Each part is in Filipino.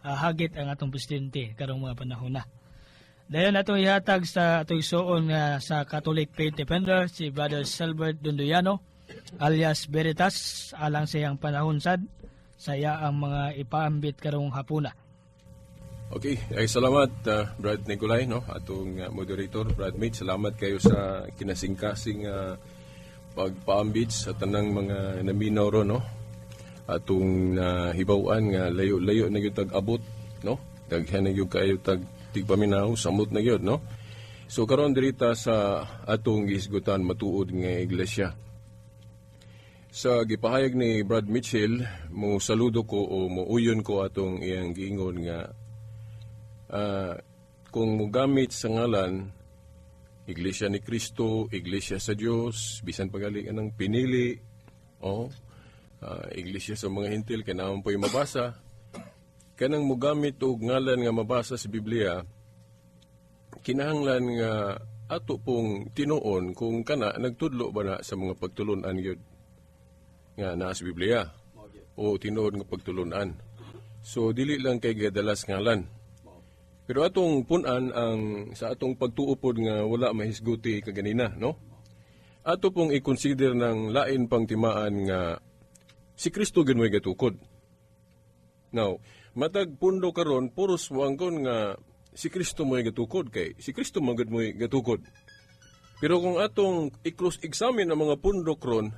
hagit ang atong presidente karong mga panahon na. Dayon atong ihatag sa atong isuon nga sa Catholic Faith Defender si Brother Silbert Dundoyano alias Veritas alang sa iyang panahon sad saya ang mga ipaambit karong hapuna. Okay, ay salamat Brad Nicolay, no? Atong moderator, Brad Mitch. Salamat kayo sa kinasingkasing pagpaambit sa tanang mga naminaw ro, no? Atong hibawan nga layo-layo na gyud tag-abot, no? Daghan na gyud kayo tigpaminaw, samot na gyud, no? So karon dirita sa atong gisgutan matuod nga iglesia. Sa gipahayag ni Brad Mitchell, mo saludo ko o mo uyon ko atong iyang giingon nga kung mugamit sa ngalan Iglesia ni Cristo, Iglesia sa Dios, bisan pagali ng pinili, Iglesia sa mga hintil, kailangan po yung mabasa. Kanang mugamit og ngalan nga mabasa sa Biblia, kinahanglan nga ato pong tinuon kung kana nagtudlo ba na sa mga pagtulunan yun nga naa sa Biblia o tinuod nga pagtulunan. So dili lang kay gadalas ngalan. Pero atong punan ang sa atong pagtuupod nga wala mahisguti kaganina, no? Ato pong i-consider ng lain pang timaan nga si Kristo gid mo'y gatukod. Now, matag pundo karon puros wangkon nga si Kristo mo'y gatukod kay si Kristo magud mo'y gatukod. Pero kung atong i-cross-examine ang mga pundok ron,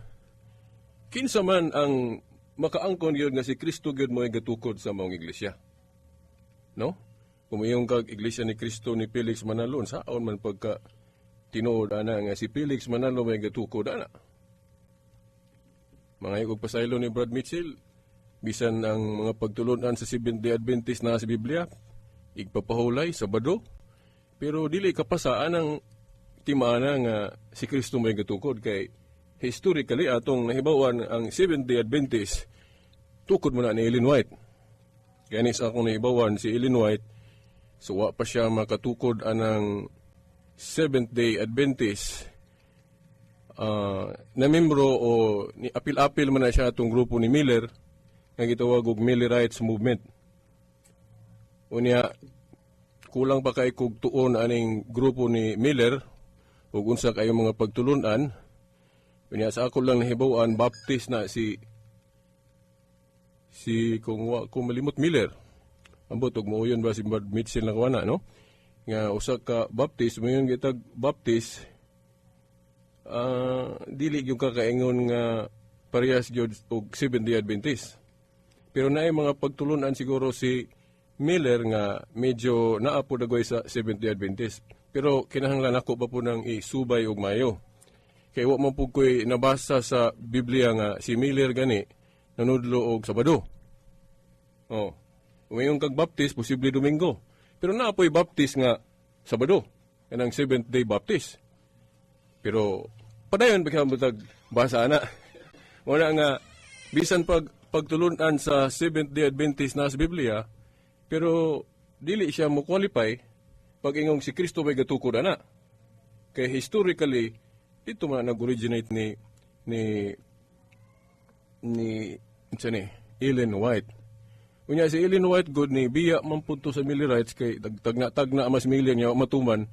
kinsa man ang makaangkon gyud nga si Kristo gyud mo'y gatukod sa mga iglesia. No? Kumiyong kag Iglesia ni Cristo ni Felix Manalon, saon man pagka tinuod ana nga si Felix Manalo may gatukod ana. Mga igog pasaylo ni Brad Mitchell, bisan ang mga pagtulunan sa Seventh-day Adventist na sa Biblia, igpapahulay, Sabado, pero dili kapasaan ang timana nga si Cristo may gatukod kay historically atong nahibawan ang Seventh-day Adventist tukod mo na ni Ellen White. Kaya sa akong nahibawan si Ellen White, so wa pa siya makatukod anang Seventh-day Adventist na membro o ni apil-apil man na siya atong grupo ni Miller nga gitawag og Millerites Movement. Unya kulang pa kay kog tuon aning grupo ni Miller ug unsa kayo mga pagtulunan. Unya sa ako lang nahibaw-an Baptist na si kung malimot Miller. Ambot og muuyon ba si Brad Mitchell na kawana, no? Nga usa ka Baptist, mayon gitag Baptist, dili yung kakaingon nga parehas gyud og Seventh-day Adventist. Pero naay mga pagtulunan siguro si Miller nga medyo naapo dagoy sa Seventh-day Adventist. Pero kinahanglan ako pa po nang isubay og mayo. Kay wa man pud koy nabasa sa Biblia nga si Miller gani nanudlo og Sabado. Ngayon kag Baptist, posible Domingo. Pero naapoy Baptist nga Sabado, kanang Seventh-day Baptist. Pero padayon bigyan basa na. Wala nga bisan pagtulunan sa Seventh-day Adventist na sa Biblia, pero dili siya mo qualify pag ingong si Kristo may gatukod ana. Kaya historically dito man nag-originate ni Ellen White. Unya si Ellen White good ni biya man pud to sa Millerites kay tagna mas million niya matuman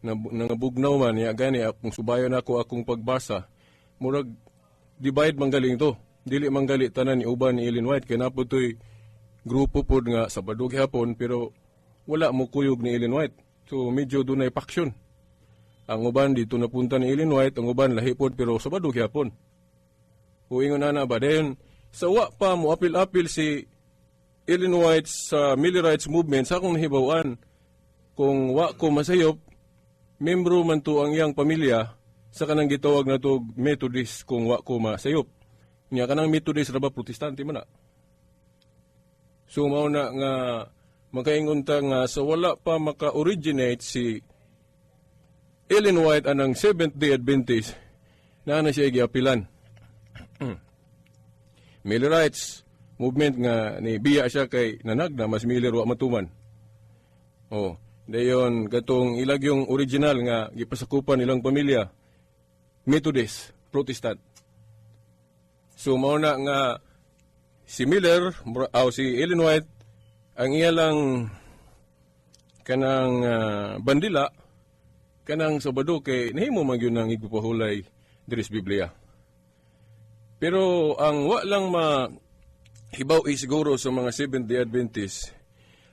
na bugnaw man niya gani kung subayon ako akong pagbasa murag divide manggaling to dili manggali tanan ni uban ni Ellen White kay napud toy grupo pod nga Sabado gihapon pero wala mo kuyog ni Ellen White so medyo dunay faction. Ang uban dito napunta ni Ellen White, ang uban lahi pod pero Sabado gihapon. Uingon na ba dayon sa wa pa mo apil-apil si Ellen White sa Millerites Movement sa akong nahibawan kung wa ko masayop membro man to ang iyang pamilya sa kanang gitawag na to Methodist kung wa ko masayop niya kanang Methodist ra ba Protestante man na. So mao na nga makaingon ta nga sa wala pa maka-originate si Ellen White anang Seventh-day Adventist na siya giapilan. Millerites Movement nga ni biya siya kay nanagna mas Miller wa matuman. Dayon katong ilag yung original nga gipasakupan ilang pamilya Methodist, Protestant. So mao na nga si Miller si Ellen White ang iyalang kanang bandila kanang Sabado kay nahimo man gyud nang igpapahulay diri sa Biblia. Pero ang wa lang hibaw siguro sa mga Seventh-day Adventist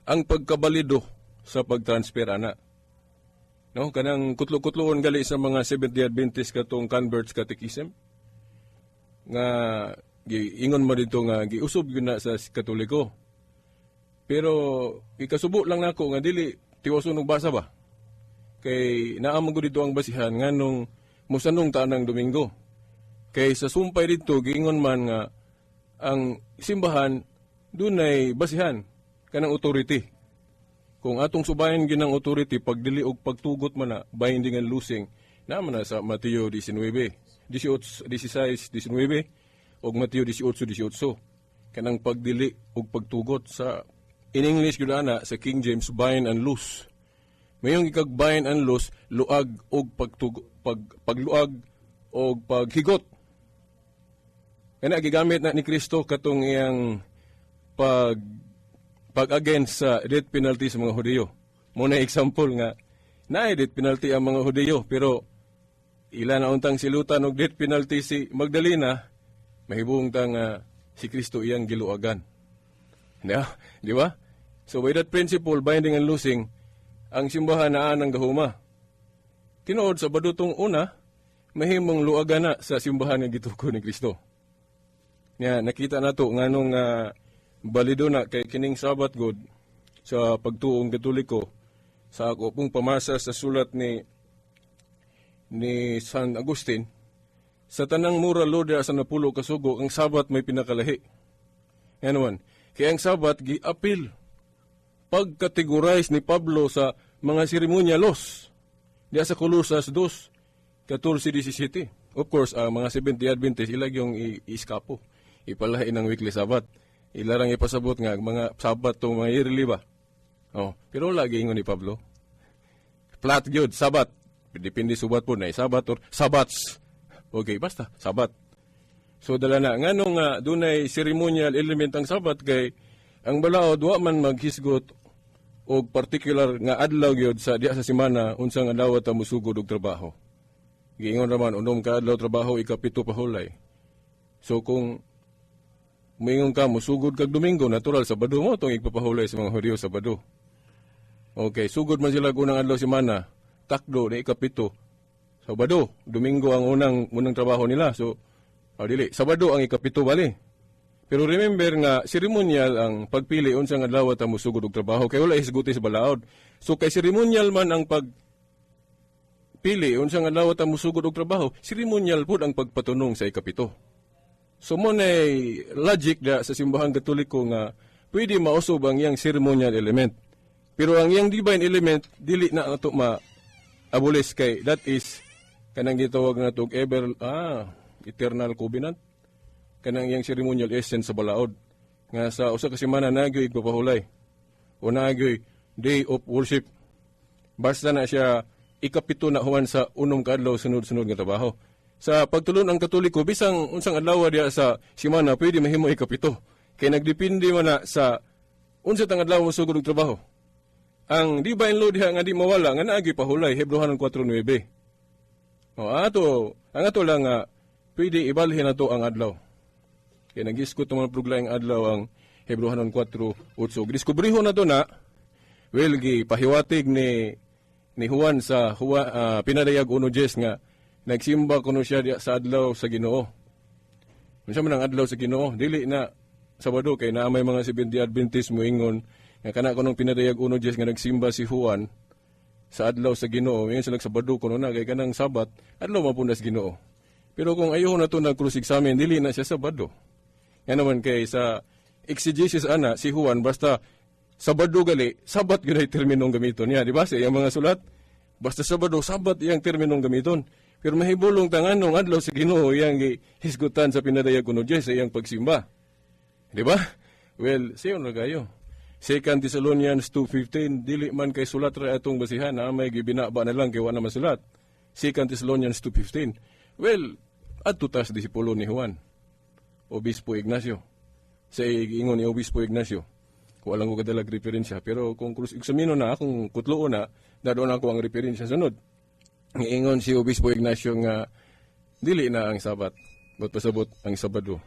ang pagkabalido sa pagtransfer ana. No, kanang kutlo-kutloon gali sa mga Seventh-day Adventist katong Converts Catechism nga giingon mo dito nga giusob gyud na sa Katoliko. Pero ikasubo lang nako nga dili tiwason og basa ba. Kay naamong ko dito ang basihan nganong musanong tanang Domingo. Kay sa sumpay dito giingon man nga ang simbahan dunay basihan kanang authority. Kung atong subayan ginang authority pagdili og pagtugot man na binding and loosing naman na sa Mateo 19, 16, 19 og Mateo 18, 18 kanang pagdili og pagtugot sa in English gyud ana sa King James bind and loose. Mayong ikag bind and loose luag og pagluag og paghigot. Kana gigamit na ni Kristo katong iyang pag-against sa death penalty sa mga Hudiyo. Muna example nga naay death penalty ang mga Hudiyo pero ila na untang silutan og death penalty si Magdalena mahibong tang si Kristo iyang giluagan. Di ba? So by that principle, binding and loosing, ang simbahan na anang gahuma. Tinuod sa badutong una, mahimong luagan na sa simbahan nga gituko ni Kristo. Nakita na to nganong balido na kay kining Sabat God sa pagtuong Katoliko sa ako pong pamasa sa sulat ni San Agustin. Sa tanang mura loda sa napulo kasugo, ang Sabat may pinakalahi. Yan naman. Kaya ang Sabat gi-apil pag-categorize ni Pablo sa mga seremonyalos diya sa Colosas 2, 14-17. Of course, ang mga Seventh-day Adventist ilag yung iskapo. Ipalahin ng weekly Sabat. Ilarang ipasabot nga mga Sabat to mga yearly ba. Pero lagi ingon ni Pablo. Flat gyud Sabat. Depende subat po na Sabat or Sabats. Okay, basta Sabat. So dala na nganong dunay ceremonial element ang Sabat kay ang balaod wa man maghisgot og particular nga adlaw gyud sa diha sa semana unsang adlaw ta musugod og trabaho. Giingon ra man unom ka adlaw trabaho ikapito pahulay. So kung moingon ka musugod kag Domingo natural Sabado mo tong igpapahulay sa mga Hudiyo Sabado. Okay, sugod man sila unang adlaw semana, takdo na ikapito. Sabado, Domingo ang unang trabaho nila. So dili, Sabado ang ikapito bali. Pero remember nga, ceremonial ang pagpili unsang adlaw ta musugod og trabaho kay wala isguti sa balaod. So kay ceremonial man ang pagpili unsang adlaw ta musugod og trabaho, ceremonial pud ang pagpatunong sa ikapito. So mo nay logic da sa simbahan Katoliko nga pwede mausob ang iyang ceremonial element. Pero ang iyang divine element dili na ato ma-abolish kay that is kanang gitawag na tog eternal covenant. Kanang iyang ceremonial essence sa balaod nga sa usa ka semana nagyoy igpapahulay o nagyoy day of worship basta na siya ikapito na human sa unom ka adlaw sunod-sunod nga trabaho. Sa pagtulon ang Katoliko bisang unsang adlaw diya sa semana pwede mahimo ikapito kay nagdepende man na sa unsa tang adlaw musugod og trabaho. Ang divine law diha nga di mawala nga naagi pahulay Hebrehanon 4:9. Ang ato lang pwede ibalhin nato ang adlaw. Kaya nag-iskot naman pruglaing adlaw ang Hebrehanon 4:8. Diskubriho na to na, pahiwatig ni Juan sa pinadayag 1:10 nga, nagsimba kuno siya sa adlaw sa Ginoo. Unsa man ang adlaw sa Ginoo? Dili na Sabado kay na may mga Seventh-day Adventist moingon nga kana kunong pinadayag 1:10 nga nagsimba si Juan sa adlaw sa Ginoo. Ngayon sila Sabado kuno na kay kanang Sabat, adlaw mapundas Ginoo. Pero kung ayaw na to nag-cross-examine, dili na siya Sabado. Yan naman kay sa exegesis si Juan basta Sabado gali, Sabat yun ay terminong gamiton niya. Di ba? Sa iyang mga sulat, basta Sabado, Sabat iyang terminong gamiton. Pero mahibulong tanganong adlaw sa Ginoo iyang hisgutan sa pinadayag 1:10 sa iyang pagsimba. Di ba? Well, siya na kayo. 2 Thessalonians 2:15, dili man kay sulat ra atong basihan na may gibinaba na lang kay wala man sulat. 2 Thessalonians 2:15. Well, adto tas disipulo ni Juan. Obispo Ignacio. Sa ingon ni Obispo Ignacio. wala ko kadalag referensya. Pero kung eksamino na, kung kutluo na, doon ako ang referensya sunod. Iingon si Obispo Ignacio nga, dili na ang Sabat. Ba't pasabot ang Sabado?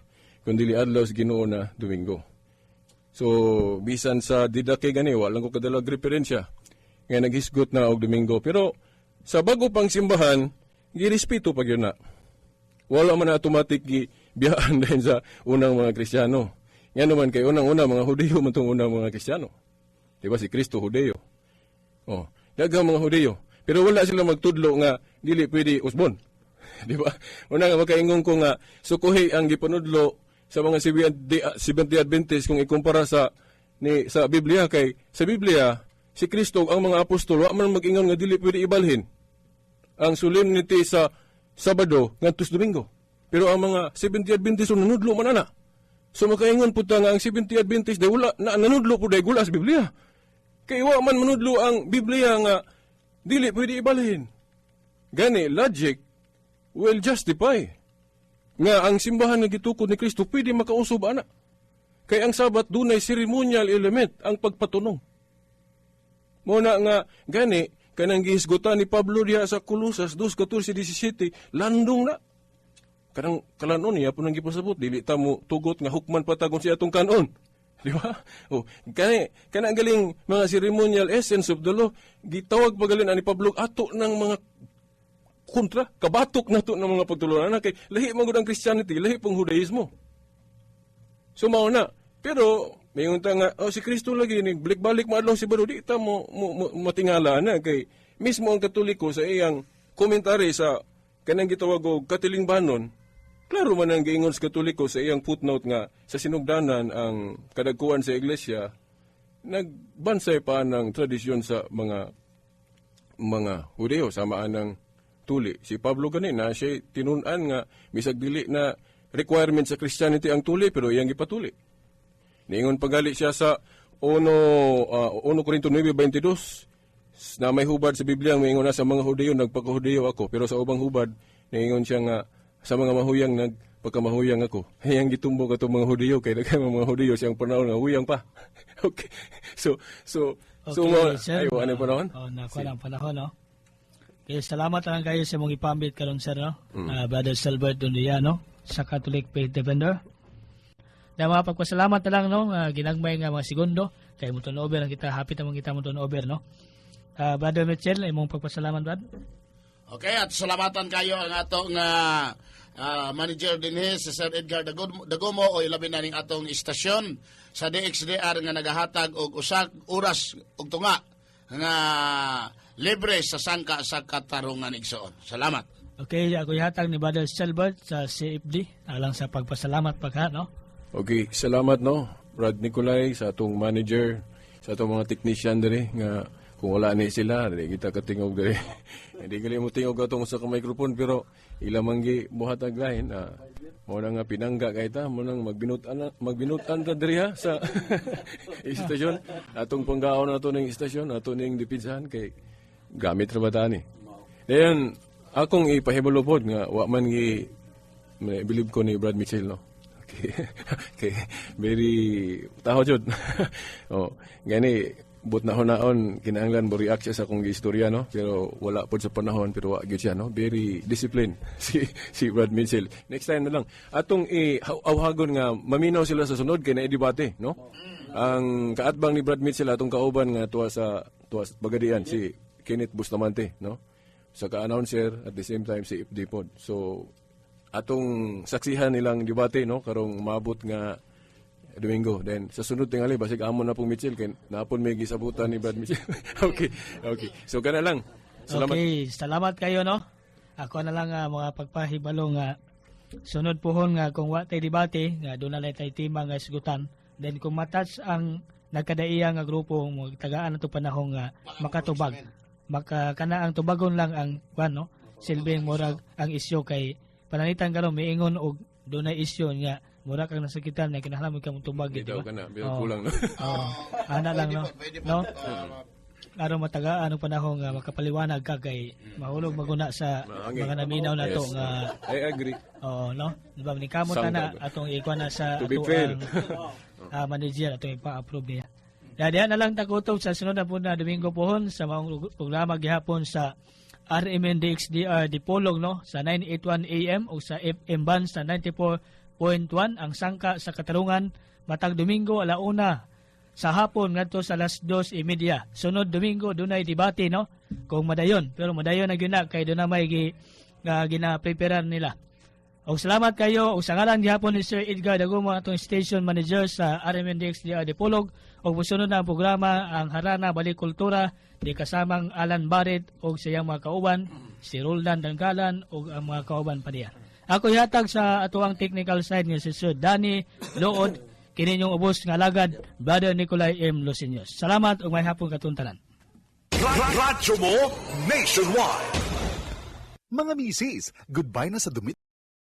Kung dili adlaw sa Ginoo na Domingo. So, bisan sa didake gani, wala ko kadalag referensya. Nga naghisgot na og Domingo. Pero, sa bago pang simbahan, girespeto pag yun na. Wala man na automatic biyaan din sa unang mga Kristiyano. Yan naman kay unang-una mga Hudiyo man itong unang mga Kristiyano. Diba si Kristo Hudiyo? Oh, daghang mga Hudiyo. Pero wala sila magtudlo nga dili pwede usbon. Diba? Una nga makaingon ko nga sukuhi ang gipanudlo sa mga Seventh-day Adventist kung ikumpara sa Biblia kay sa Biblia si Kristo ang mga apostol wa man mag-ingon nga dili pwede ibalhin ang solemnity sa Sabado ngadto sa Domingo. Pero ang mga Seventh-day Adventist nanudlo man ana. So makaingon po nga ang Seventh-day Adventist day wala na nanudlo po day gula sa Biblia. Kay wa man manudlo ang Biblia nga dili pwede ibalhin. Gani logic will justify nga ang simbahan nga gitukod ni Kristo pwede makausob ana. Kay ang Sabat dunay ceremonial element ang pagpatunong. Muna nga gani kanang gihisgutan ni Pablo diha sa Colosas 2:14-17 landong na. Kanang kalanon niya po nang gipasabot, dili ta mo tugot nga hukman patagon siya atong kanon. Di ba? O, kanang galing mga ceremonial essence of the law, gitawag pagalin ani Pablo ato ng mga kontra, kabatok na to ng mga pagtulunan. Kay lahi man gud ang Christianity, lahi pong Judaismo. So mao na. Pero, may unta nga, si Kristo lagi, balik-balik maadlaw si Baro, di ta mo matingala na. Kay mismo ang Katoliko sa iyang komentary sa kanang gitawag og katilingbanon, klaro man ang giingon sa Katoliko sa iyang footnote nga sa sinugdanan ang kadagkuan sa iglesia, nagbansay pa ng tradisyon sa mga Hudeo, samaan ng tuli. Si Pablo ganina, siya tinunan nga, bisag dili na requirement sa Christianity ang tuli, pero iyang ipatuli. Niingon pagali siya sa 1 Corinto 9:22, na may hubad sa Biblia, may ingon na sa mga Hudeo, nagpaka-Hudeo ako, pero sa ubang hubad, niingon siya nga, sa mga mahuyang nagpagkamahuyang ako. Hayang gitumbog ato mga Hudeo, kay nagkay mga Hudeo siyang panahon nga huyang pa. Okay. So sir, ano panahon? Nakuha lang panahon, no? Okay, salamat lang kayo sa mong ipambit karon sir, no? Brother Silbert Dondiano, sa Catholic Faith Defender. Na mga pagpasalamat na lang, no? Ginagmay nga mga segundo, kay mo over ang kita, hapit naman kita mo over, no? Brother Mitchell, ay mong pagpasalamat, Brad? Okay, at salamatan kayo ang atong manager din si Sir Edgar Dagomo o ilabi na ning atong istasyon sa DXDR nga nagahatag og usak oras og tunga nga libre sa sangka sa katarungan igsoon. Salamat. Okay, ako ihatag ni Brother Silbert sa CFD alang sa pagpasalamat pagka, no? Okay, salamat, no? Brad Nicolay, sa atong manager, sa atong mga technician diri nga kung wala ni sila, di kita katingog diri. Hindi gali mo tingog atong sa microphone, pero ilang manggi buhatag lain. Mo na nga pinangga kay ta, mo nang magbinutan ta diri ha sa istasyon. Atong panggaon nato ning istasyon, ato ning dipinsahan kay gamit ra ba ta ni. Dayon akong ipahibalo pod nga wa man gi believe ko ni Brad Mitchell, no. Okay. Very taho jud. Gani but naon kinahanglan mo react siya sa akong istorya, no? Pero wala po sa panahon, pero wa gyud siya, no? Very disciplined si Brad Mitchell. Next time na lang atong awhagon nga maminaw sila sa sunod kay naidebate, no? Ang kaatbang ni Brad Mitchell atong kauban nga tuwa sa Bagadian si Kenneth Bustamante, no? Sa ka-announcer at the same time si FD pod. So atong saksihan nilang debate, no? Karong maabot nga Domingo. Then, sa sunod tingali, basig amon na pong Mitchell, kaya naapon may gisabutan ni Brad Mitchell. Okay. So, gana lang. Salamat. Okay, salamat kayo, no? Ako na lang mga pagpahibalo nga sunod pohon nga kung wa tay debate, nga doon na tay timang nga isgutan. Then, kung matas ang nagkadaiya nga grupo, tagaan na ito panahon nga makatubag. Kana ang tubagon lang ang, no? Silbing murag ang isyo kay pananitan karon may ingon og doon na isyo nga mura kang nasakitan na kinahanglan mo ka mong tubag, di ba? Kulang, no? Ana lang, no? Araw matagaan ang panahon nga makapaliwanag ka kay mahulog maguna sa mga naminaw na to nga I agree. no? Di ba ni kamot na atong ikuan na sa atong manager atong ipa-approve niya. Diyan na lang takutob sa sunod na po na Domingo pohon sa mga programa gihapon sa RMNDXDR Dipolog no sa 981 AM o sa FM band sa 94.1 ang sangka sa Katarungan matag Domingo alauna sa hapon ngadto sa alas 2:30. Sunod Domingo dunay debate no kung madayon pero madayon na gyud na kay do na may gina-preparean nila. Og salamat kayo og sa ngalan gihapon ni Sir Edgar Dagumo atong station manager sa RMNDXDR Dipolog og mosunod na ang programa ang Harana Balik Kultura di kasamang Alan Barrett og siyang mga kauban si Roldan Danggalan og ang mga kauban pa niya. Ako ihatag sa atuang technical side ni si Sir Danny Lood kini yung ubos nga lagad Brother Nicolay M. Losinyos. Salamat og may hapon katuntanan. Radyo mo nationwide. Mga misis, goodbye na sa dumi